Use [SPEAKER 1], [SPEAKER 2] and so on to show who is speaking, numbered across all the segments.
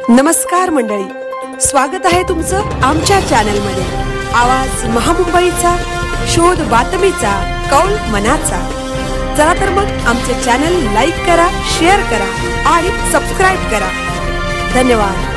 [SPEAKER 1] नमस्कार मंडळी, स्वागत आहे तुमचं आमच्या चॅनलमध्ये। आवाज महामुंबईचा, शोध बातमीचा, कौल मनाचा। चला तर मग आमचे चॅनल लाईक करा, शेअर करा आणि सबस्क्राइब करा। धन्यवाद।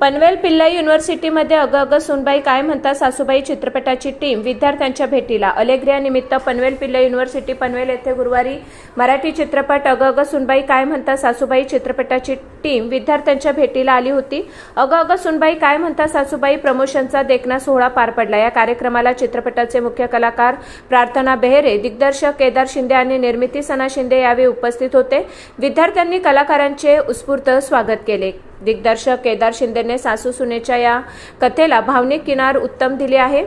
[SPEAKER 2] पनवेल पिल्लाई युनिव्हर्सिटीमध्ये अगं अगं सुनबाई काय म्हणतात सासूबाई चित्रपटाची टीम विद्यार्थ्यांच्या भेटीला। अलेग्रिया निमित्त पनवेल पिल्लाई युनिव्हर्सिटी पनवेल येथे गुरुवारी मराठी चित्रपट अगं अगं सुनबाई काय म्हणतात सासूबाई चित्रपटाची टीम विद्यार्थ्यांच्या भेटीला आली होती। अगं अगं सुनबाई काय म्हणतात सासूबाई प्रमोशनचा देखणा सोहळा पार पडला। या कार्यक्रमाला चित्रपटाचे मुख्य कलाकार प्रार्थना बेहेरे, दिग्दर्शक केदार शिंदे आणि निर्मिती सना शिंदे यावेळी उपस्थित होते। विद्यार्थ्यांनी कलाकारांचे उत्स्फूर्त स्वागत केले। दिग्दर्शक केदार शिंदेने सासू सुनेच्या या कथेला भावनिक किनार उत्तम दिली आहे।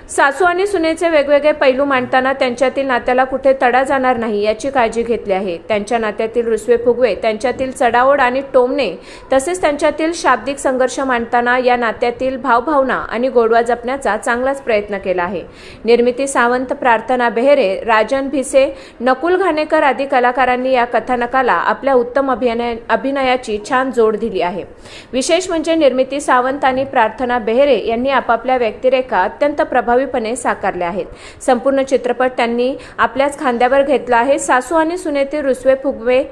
[SPEAKER 2] सासू आणि सुनेचे वेगवेगळे पैलू मांडताना त्यांच्यातील नात्याला कुठे तडा जाणार नाही याची काळजी घेतली आहे। त्यांच्या नात्यातील रुसवे फुगवे, त्यांच्यातील चढाओढ आणि टोमणे तसेच त्यांच्यातील शाब्दिक संघर्ष मांडताना या नात्यातील भावभावना आणि गोडवा जपण्याचा चांगलाच प्रयत्न केला आहे। निर्मिती सावंत, प्रार्थना बेहेरे, राजन भिसे, नकुल घाणेकर आदी कलाकारांनी या कथानकाला आपल्या उत्तम अभिनयाची छान जोड दिली आहे। विशेष म्हणजे निर्मिती सावंत आणि प्रार्थना बेहेरे यांनी आपापल्या व्यक्तिरेखा अत्यंत प्रभावीपणे साकारल्या आहेत। संपूर्ण चित्रपट त्यांनी आपल्याच खांद्यावर घेतला आहे। सासू आणि सुनेतील रुसवे फुगवे,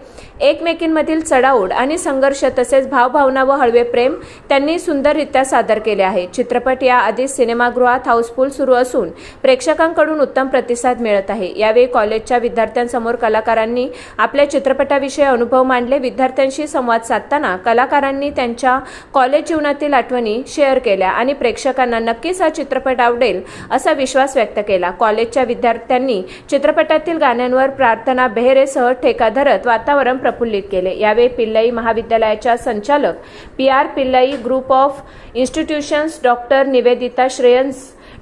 [SPEAKER 2] एकमेकींमधील चढाओढ आणि संघर्ष तसेच भावभावना व हळवे प्रेम त्यांनी सुंदररित्या सादर केले आहे। चित्रपट या आधीच सिनेमागृहात हाऊसफुल सुरू असून प्रेक्षकांकडून उत्तम प्रतिसाद मिळत आहे। यावेळी कॉलेजच्या विद्यार्थ्यांसमोर कलाकारांनी आपल्या चित्रपटाविषयी अनुभव मांडले। विद्यार्थ्यांशी संवाद साधताना कलाकारांनी त्यांच्या कॉलेज जीवनातील आठवणी शेअर केल्या आणि प्रेक्षकांना नक्कीच हा चित्रपट आवडेल असा विश्वास व्यक्त केला। कॉलेजच्या विद्यार्थ्यांनी चित्रपटातील गाण्यांवर प्रार्थना बेहेरेसह ठेका धरत वातावरण प्रफुल्लित केले। यावेळी पिल्लाई महाविद्यालयाच्या संचालक PR Pillai group of institutions doctor Nivedita Shreyans,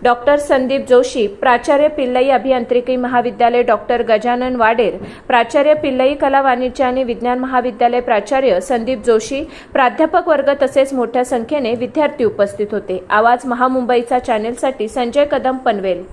[SPEAKER 2] doctor Sandeep Joshi, प्राचार्य पिल्लाई अभियांत्रिकी महाविद्यालय डॉक्टर गजानन वाडेर, प्राचार्य पिल्लाई कला वाणिज्य आणि विज्ञान महाविद्यालय प्राचार्य संदीप जोशी, प्राध्यापक वर्ग तसेच मोठ्या संख्येने विद्यार्थी उपस्थित होते। आवाज महामुंबईचा चॅनेलसाठी संजय कदम, पनवेल।